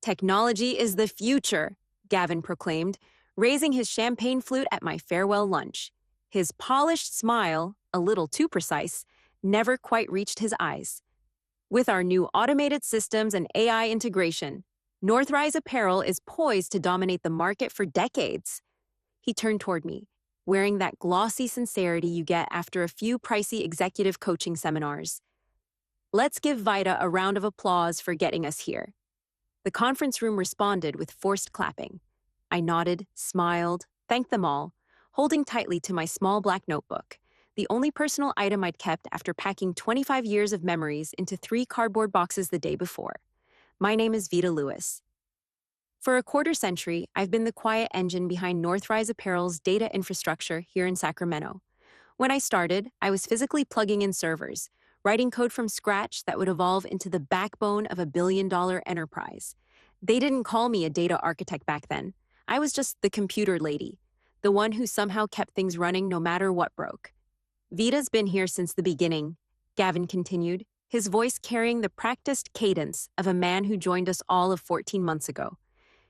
Technology is the future, Gavin proclaimed, raising his champagne flute at my farewell lunch. His polished smile, a little too precise, never quite reached his eyes. With our new automated systems and AI integration, Northrise Apparel is poised to dominate the market for decades. He turned toward me, wearing that glossy sincerity you get after a few pricey executive coaching seminars. Let's give Vida a round of applause for getting us here. The conference room responded with forced clapping. I nodded, smiled, thanked them all, holding tightly to my small black notebook, the only personal item I'd kept after packing 25 years of memories into 3 cardboard boxes the day before. My name is Vida Lewis. For a quarter century, I've been the quiet engine behind Northrise Apparel's data infrastructure here in Sacramento. When I started, I was physically plugging in servers, writing code from scratch that would evolve into the backbone of a billion-dollar enterprise. They didn't call me a data architect back then. I was just the computer lady, the one who somehow kept things running no matter what broke. Vida's been here since the beginning, Gavin continued, his voice carrying the practiced cadence of a man who joined us all of 14 months ago.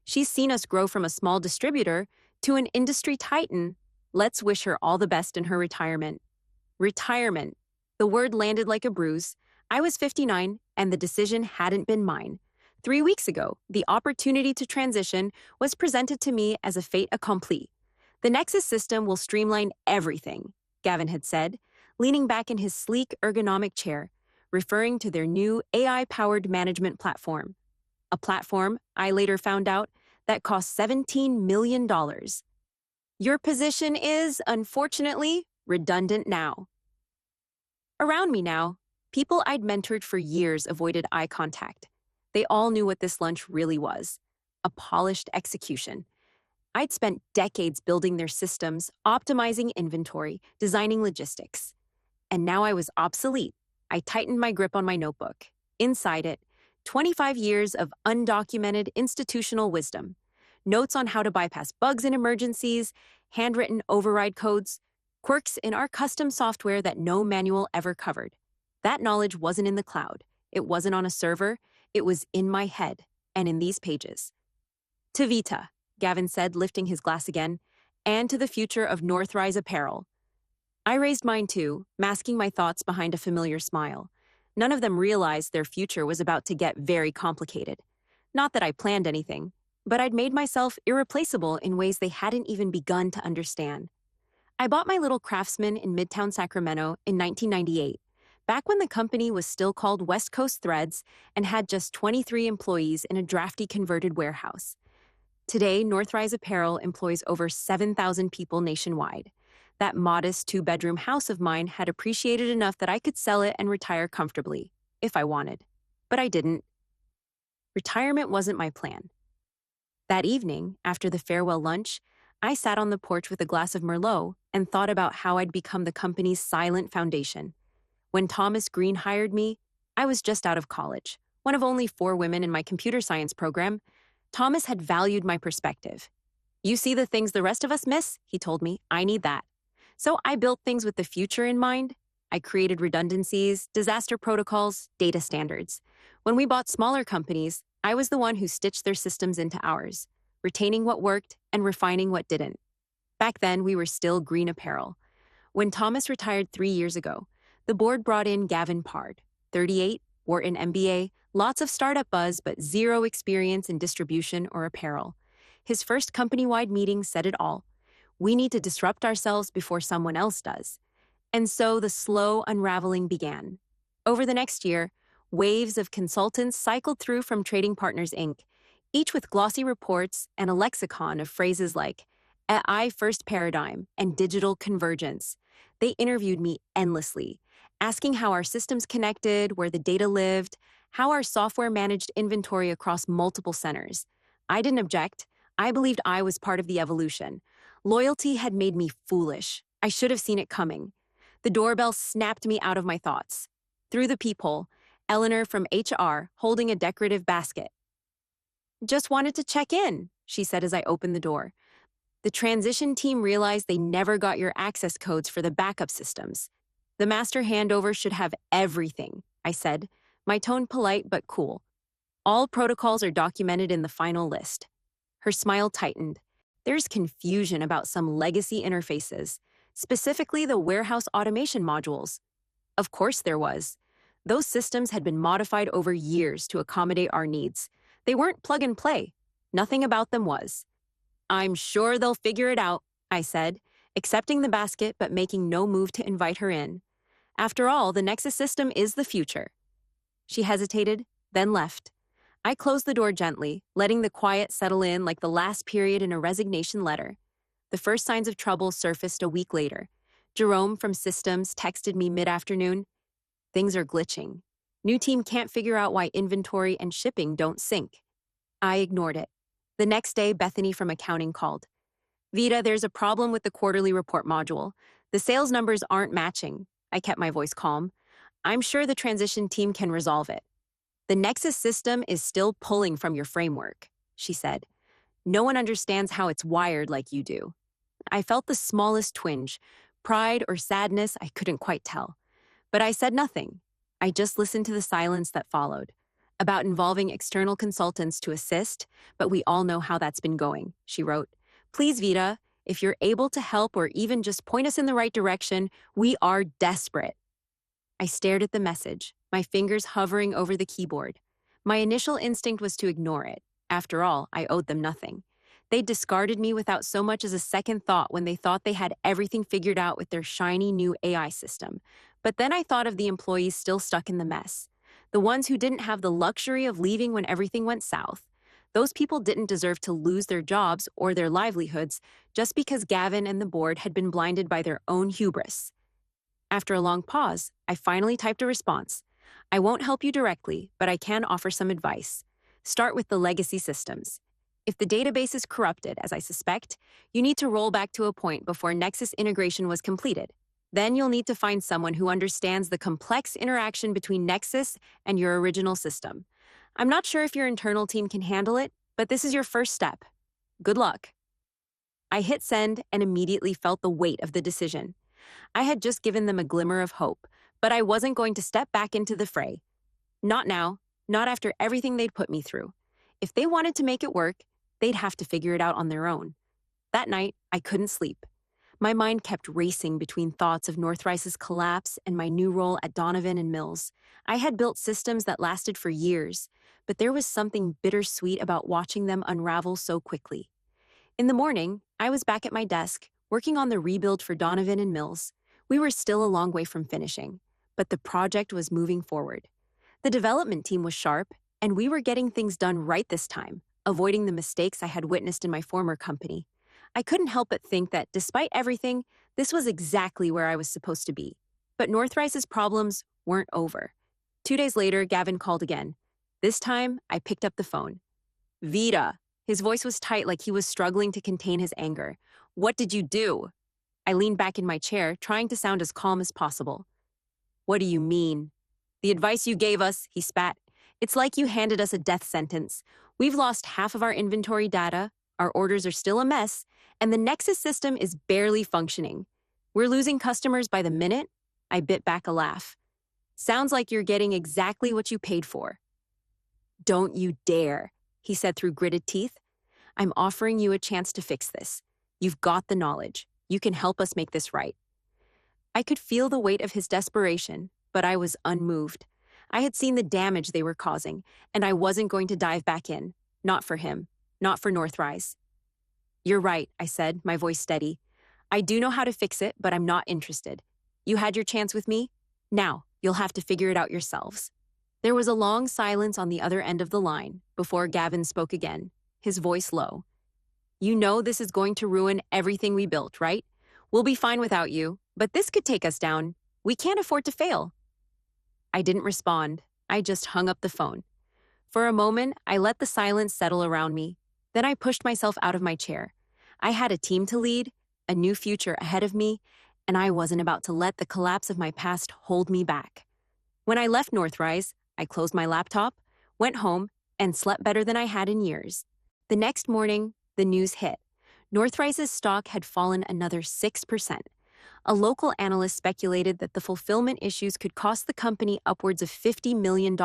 She's seen us grow from a small distributor to an industry titan. Let's wish her all the best in her retirement. Retirement. The word landed like a bruise. I was 59, and the decision hadn't been mine. 3 weeks ago, the opportunity to transition was presented to me as a fait accompli. The Nexus system will streamline everything, Gavin had said, leaning back in his sleek, ergonomic chair, referring to their new AI-powered management platform. A platform, I later found out, that cost $17 million. Your position is, unfortunately, redundant now. Around me now, people I'd mentored for years avoided eye contact. They all knew what this lunch really was, a polished execution. I'd spent decades building their systems, optimizing inventory, designing logistics. And now I was obsolete. I tightened my grip on my notebook. Inside it, 25 years of undocumented institutional wisdom. Notes on how to bypass bugs in emergencies, handwritten override codes, quirks in our custom software that no manual ever covered. That knowledge wasn't in the cloud. It wasn't on a server. It was in my head and in these pages. To Vita, Gavin said, lifting his glass again, and to the future of Northrise Apparel. I raised mine too, masking my thoughts behind a familiar smile. None of them realized their future was about to get very complicated. Not that I planned anything, but I'd made myself irreplaceable in ways they hadn't even begun to understand. I bought my little Craftsman in Midtown Sacramento in 1998, back when the company was still called West Coast Threads and had just 23 employees in a drafty converted warehouse. Today, Northrise Apparel employs over 7,000 people nationwide. That modest 2-bedroom house of mine had appreciated enough that I could sell it and retire comfortably, if I wanted. But I didn't. Retirement wasn't my plan. That evening, after the farewell lunch, I sat on the porch with a glass of Merlot and thought about how I'd become the company's silent foundation. When Thomas Green hired me, I was just out of college, one of only 4 women in my computer science program. Thomas had valued my perspective. You see the things the rest of us miss, he told me. I need that. So I built things with the future in mind. I created redundancies, disaster protocols, data standards. When we bought smaller companies, I was the one who stitched their systems into ours, retaining what worked and refining what didn't. Back then, we were still Green Apparel. When Thomas retired 3 years ago, the board brought in Gavin Pard, 38, Wharton MBA, lots of startup buzz, but zero experience in distribution or apparel. His first company-wide meeting said it all. We need to disrupt ourselves before someone else does. And so the slow unraveling began. Over the next year, waves of consultants cycled through from Trading Partners, Inc., each with glossy reports and a lexicon of phrases like AI first paradigm and digital convergence. They interviewed me endlessly, asking how our systems connected, where the data lived, how our software managed inventory across multiple centers. I didn't object. I believed I was part of the evolution. Loyalty had made me foolish. I should have seen it coming. The doorbell snapped me out of my thoughts. Through the peephole, Eleanor from HR holding a decorative basket. Just wanted to check in, she said as I opened the door. The transition team realized they never got your access codes for the backup systems. The master handover should have everything, I said, my tone polite but cool. All protocols are documented in the final list. Her smile tightened. There's confusion about some legacy interfaces, specifically the warehouse automation modules. Of course there was. Those systems had been modified over years to accommodate our needs. They weren't plug and play. Nothing about them was. I'm sure they'll figure it out, I said, accepting the basket but making no move to invite her in. After all, the Nexus system is the future. She hesitated, then left. I closed the door gently, letting the quiet settle in like the last period in a resignation letter. The first signs of trouble surfaced a week later. Jerome from Systems texted me mid-afternoon. Things are glitching. New team can't figure out why inventory and shipping don't sync. I ignored it. The next day, Bethany from accounting called. Vita, there's a problem with the quarterly report module. The sales numbers aren't matching. I kept my voice calm. I'm sure the transition team can resolve it. The Nexus system is still pulling from your framework, she said. No one understands how it's wired like you do. I felt the smallest twinge. Pride or sadness, I couldn't quite tell. But I said nothing. I just listened to the silence that followed. About involving external consultants to assist, but we all know how that's been going, she wrote. Please, Vita, if you're able to help or even just point us in the right direction, we are desperate. I stared at the message, my fingers hovering over the keyboard. My initial instinct was to ignore it. After all, I owed them nothing. They discarded me without so much as a second thought when they thought they had everything figured out with their shiny new AI system. But then I thought of the employees still stuck in the mess. The ones who didn't have the luxury of leaving when everything went south. Those people didn't deserve to lose their jobs or their livelihoods just because Gavin and the board had been blinded by their own hubris. After a long pause, I finally typed a response. I won't help you directly, but I can offer some advice. Start with the legacy systems. If the database is corrupted, as I suspect, you need to roll back to a point before Nexus integration was completed. Then you'll need to find someone who understands the complex interaction between Nexus and your original system. I'm not sure if your internal team can handle it, but this is your first step. Good luck. I hit send and immediately felt the weight of the decision. I had just given them a glimmer of hope, but I wasn't going to step back into the fray. Not now, not after everything they'd put me through. If they wanted to make it work, they'd have to figure it out on their own. That night, I couldn't sleep. My mind kept racing between thoughts of Northrice's collapse and my new role at Donovan and Mills. I had built systems that lasted for years, but there was something bittersweet about watching them unravel so quickly. In the morning, I was back at my desk, working on the rebuild for Donovan and Mills. We were still a long way from finishing, but the project was moving forward. The development team was sharp, and we were getting things done right this time, avoiding the mistakes I had witnessed in my former company. I couldn't help but think that, despite everything, this was exactly where I was supposed to be. But Northrice's problems weren't over. 2 days later, Gavin called again. This time, I picked up the phone. Vita. His voice was tight like he was struggling to contain his anger. What did you do? I leaned back in my chair, trying to sound as calm as possible. What do you mean? The advice you gave us, he spat. It's like you handed us a death sentence. We've lost half of our inventory data, our orders are still a mess, and the Nexus system is barely functioning. We're losing customers by the minute. I bit back a laugh. Sounds like you're getting exactly what you paid for. Don't you dare, he said through gritted teeth. I'm offering you a chance to fix this. You've got the knowledge. You can help us make this right. I could feel the weight of his desperation, but I was unmoved. I had seen the damage they were causing, and I wasn't going to dive back in. Not for him. Not for Northrise. You're right, I said, my voice steady. I do know how to fix it, but I'm not interested. You had your chance with me. Now, you'll have to figure it out yourselves. There was a long silence on the other end of the line before Gavin spoke again, his voice low. You know this is going to ruin everything we built, right? We'll be fine without you, but this could take us down. We can't afford to fail. I didn't respond. I just hung up the phone. For a moment, I let the silence settle around me. Then I pushed myself out of my chair. I had a team to lead, a new future ahead of me, and I wasn't about to let the collapse of my past hold me back. When I left Northrise, I closed my laptop, went home, and slept better than I had in years. The next morning, the news hit. Northrice's stock had fallen another 6%. A local analyst speculated that the fulfillment issues could cost the company upwards of $50 million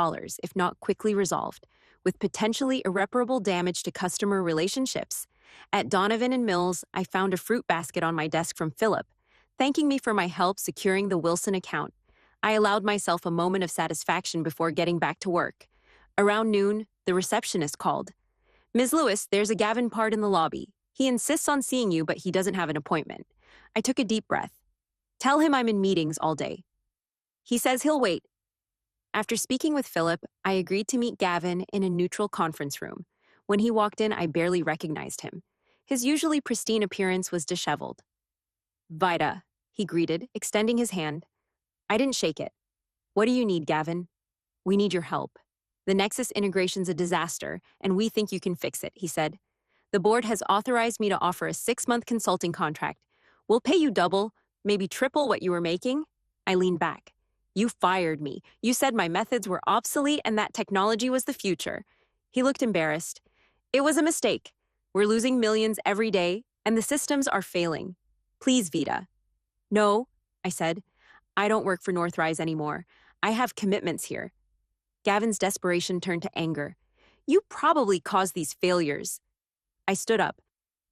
if not quickly resolved. with potentially irreparable damage to customer relationships. At Donovan and Mills, I found a fruit basket on my desk from Philip, thanking me for my help securing the Wilson account. I allowed myself a moment of satisfaction before getting back to work. Around noon, the receptionist called. "Ms. Lewis, there's a Gavin Pard in the lobby. He insists on seeing you, but he doesn't have an appointment." I took a deep breath. "Tell him I'm in meetings all day." "He says he'll wait." After speaking with Philip, I agreed to meet Gavin in a neutral conference room. When he walked in, I barely recognized him. His usually pristine appearance was disheveled. "Vida," he greeted, extending his hand. I didn't shake it. "What do you need, Gavin?" "We need your help. The Nexus integration's a disaster, and we think you can fix it," he said. "The board has authorized me to offer a 6-month consulting contract. We'll pay you double, maybe triple what you were making." I leaned back. "You fired me. You said my methods were obsolete and that technology was the future." He looked embarrassed. "It was a mistake. We're losing millions every day, and the systems are failing. Please, Vida." "No," I said. "I don't work for Northrise anymore. I have commitments here." Gavin's desperation turned to anger. "You probably caused these failures." I stood up.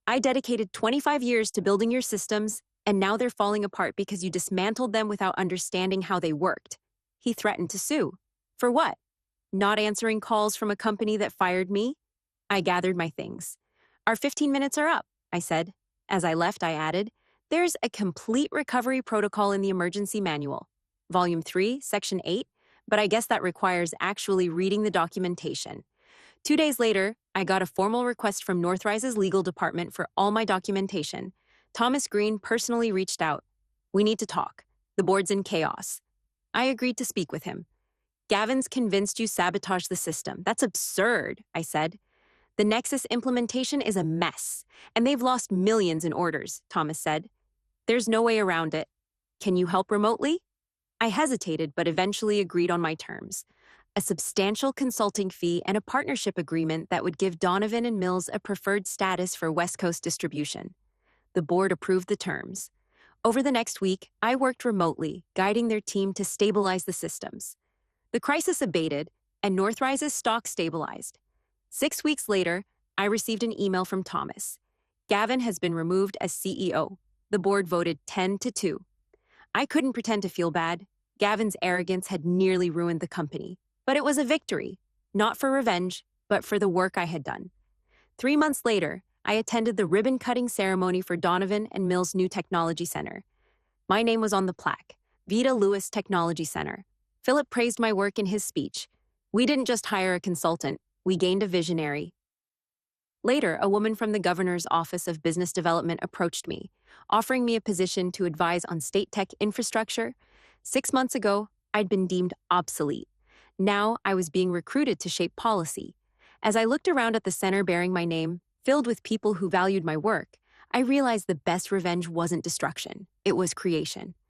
"I dedicated 25 years to building your systems, and now they're falling apart because you dismantled them without understanding how they worked." He threatened to sue. For what? Not answering calls from a company that fired me? I gathered my things. "Our 15 minutes are up," I said. As I left, I added, "There's a complete recovery protocol in the emergency manual. Volume 3, Section 8, but I guess that requires actually reading the documentation." 2 days later, I got a formal request from Northrise's legal department for all my documentation. Thomas Green personally reached out. "We need to talk. The board's in chaos." I agreed to speak with him. "Gavin's convinced you sabotaged the system. That's absurd," I said. "The Nexus implementation is a mess, and they've lost millions in orders," Thomas said. "There's no way around it. Can you help remotely?" I hesitated, but eventually agreed on my terms. A substantial consulting fee and a partnership agreement that would give Donovan and Mills a preferred status for West Coast distribution. The board approved the terms. Over the next week, I worked remotely, guiding their team to stabilize the systems. The crisis abated, and Northrise's stock stabilized. 6 weeks later, I received an email from Thomas. "Gavin has been removed as CEO. The board voted 10-2. I couldn't pretend to feel bad. Gavin's arrogance had nearly ruined the company. But it was a victory, not for revenge, but for the work I had done. 3 months later, I attended the ribbon-cutting ceremony for Donovan and Mills' new technology center. My name was on the plaque, Vida Lewis Technology Center. Philip praised my work in his speech. "We didn't just hire a consultant, we gained a visionary." Later, a woman from the governor's Office of Business Development approached me, offering me a position to advise on state tech infrastructure. 6 months ago, I'd been deemed obsolete. Now I was being recruited to shape policy. As I looked around at the center bearing my name, filled with people who valued my work, I realized the best revenge wasn't destruction, it was creation.